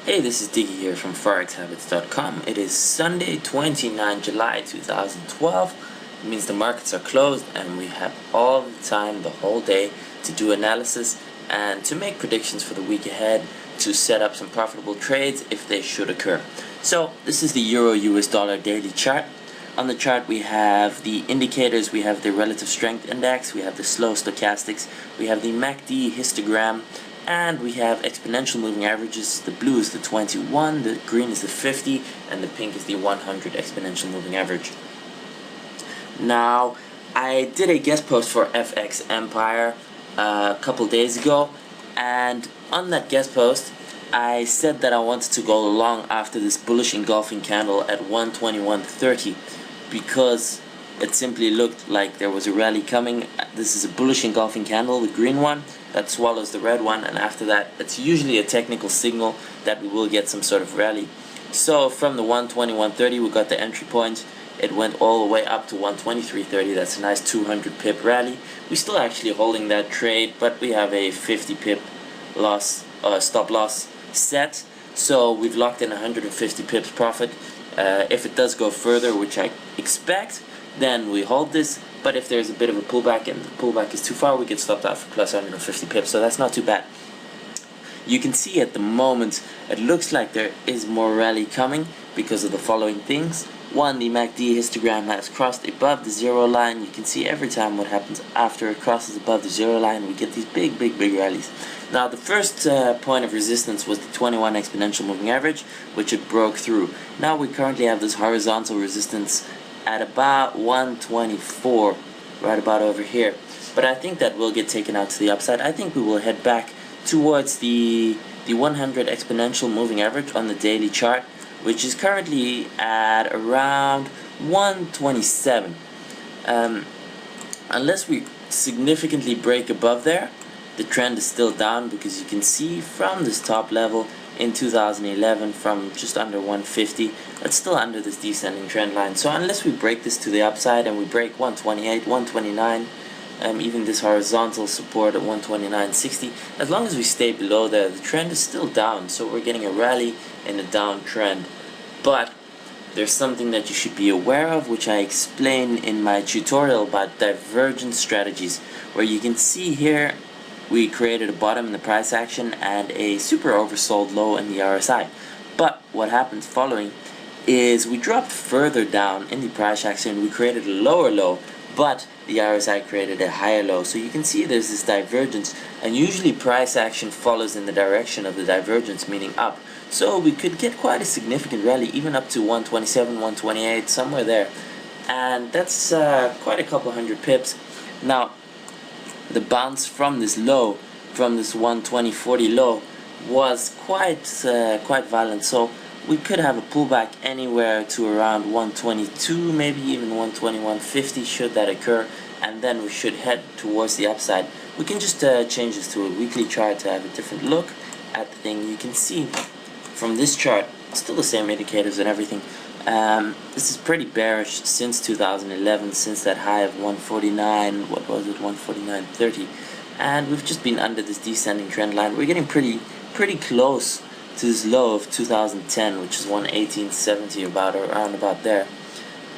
Hey, this is Diggy here from ForexHabits.com. It is Sunday, 29 July 2012. It means the markets are closed and we have all the time, the whole day, to do analysis and to make predictions for the week ahead, to set up some profitable trades if they should occur. So, this is the Euro US dollar daily chart. On the chart we have the indicators, we have the relative strength index, we have the slow stochastics, we have the MACD histogram, and we have exponential moving averages. The blue is the 21, the green is the 50, and the pink is the 100 exponential moving average. Now, I did a guest post for FX Empire a couple days ago, and on that guest post, I said that I wanted to go long after this bullish engulfing candle at 121.30 because it simply looked like there was a rally coming. This is a bullish engulfing candle, the green one, that swallows the red one, and after that it's usually a technical signal that we will get some sort of rally. So from the 121.30 we got the entry point. It went all the way up to 123.30. That's a nice 200 pip rally. We're still actually holding that trade, but we have a 50 pip loss, stop loss set. So we've locked in 150 pips profit. If it does go further, which I expect, then we hold this. But if there's a bit of a pullback and the pullback is too far, we get stopped out for plus 150 pips. So that's not too bad. You can see at the moment it looks like there is more rally coming because of the following things. One, the MACD histogram has crossed above the zero line. You can see every time what happens after it crosses above the zero line, we get these big rallies. Now the first point of resistance was the 21 exponential moving average, which it broke through. Now we currently have this horizontal resistance at about 124, right about over here. But I think that will get taken out to the upside. I think we will head back towards the 100 exponential moving average on the daily chart, which is currently at around 127. Unless we significantly break above there, the trend is still down, because you can see from this top level in 2011 from just under 150, it's still under this descending trend line. So unless we break this to the upside and we break 128, 129, even this horizontal support at 129.60, as long as we stay below there, the trend is still down. So we're getting a rally in a downtrend. But there's something that you should be aware of, which I explain in my tutorial about divergence strategies, where you can see here we created a bottom in the price action and a super oversold low in the RSI. But what happens following is we dropped further down in the price action, we created a lower low, but the RSI created a higher low. So you can see there's this divergence, and usually price action follows in the direction of the divergence, meaning up. So we could get quite a significant rally, even up to 127, 128, somewhere there. And that's quite a couple hundred pips. Now, the bounce from this low, from this 120.40 low, was quite violent. So we could have a pullback anywhere to around 122, maybe even 121.50 should that occur, and then we should head towards the upside. We can just change this to a weekly chart to have a different look at the thing. You can see from this chart, still the same indicators and everything. This is pretty bearish since 2011, since that high of 149, what was it, 149.30, and we've just been under this descending trend line. We're getting pretty close to this low of 2010, which is 118.70, around about there.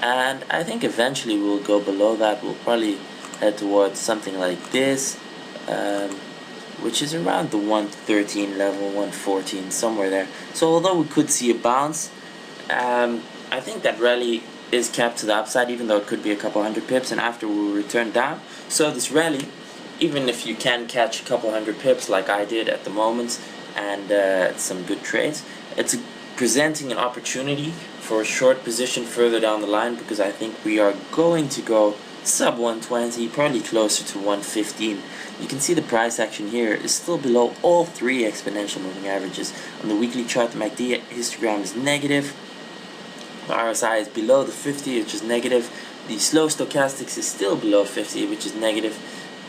And I think eventually we'll go below that. We'll probably head towards something like this, which is around the 113 level, 114, somewhere there. So although we could see a bounce, I think that rally is capped to the upside, even though it could be a couple hundred pips, and after we will return down. So this rally, even if you can catch a couple hundred pips like I did at the moment, and some good trades, it's presenting an opportunity for a short position further down the line, because I think we are going to go sub 120, probably closer to 115. You can see the price action here is still below all three exponential moving averages. On the weekly chart, the MACD histogram is negative. The RSI is below the 50, which is negative. The slow stochastics is still below 50, which is negative.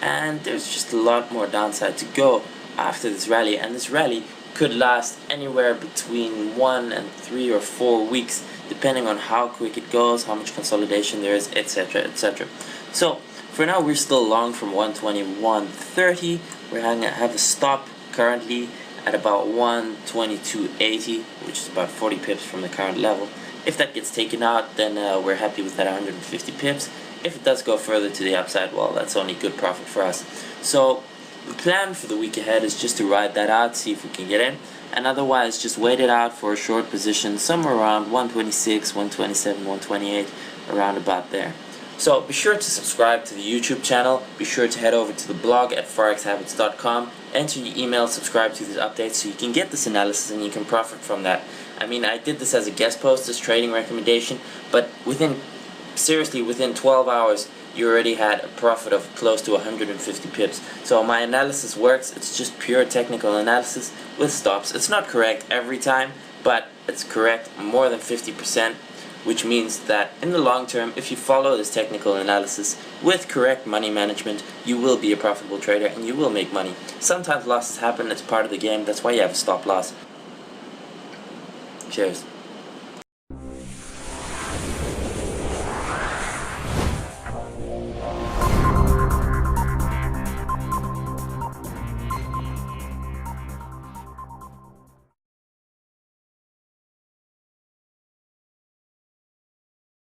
And there's just a lot more downside to go after this rally. And this rally could last anywhere between 1 and 3 or 4 weeks, depending on how quick it goes, how much consolidation there is, etc, etc. So for now we're still long from 121.30. We're going to have a stop currently at about 122.80, which is about 40 pips from the current level. If that gets taken out, then we're happy with that 150 pips. If it does go further to the upside, well, that's only good profit for us. So the plan for the week ahead is just to ride that out, see if we can get in, and otherwise just wait it out for a short position somewhere around 126, 127, 128, around about there. So be sure to subscribe to the YouTube channel, be sure to head over to the blog at ForexHabits.com, enter your email, subscribe to these updates so you can get this analysis and you can profit from that. I mean, I did this as a guest post, this trading recommendation, but seriously, within 12 hours, you already had a profit of close to 150 pips. So my analysis works. It's just pure technical analysis with stops. It's not correct every time, but it's correct more than 50%, which means that in the long term, if you follow this technical analysis with correct money management, you will be a profitable trader and you will make money. Sometimes losses happen, it's part of the game, that's why you have a stop loss. Cheers.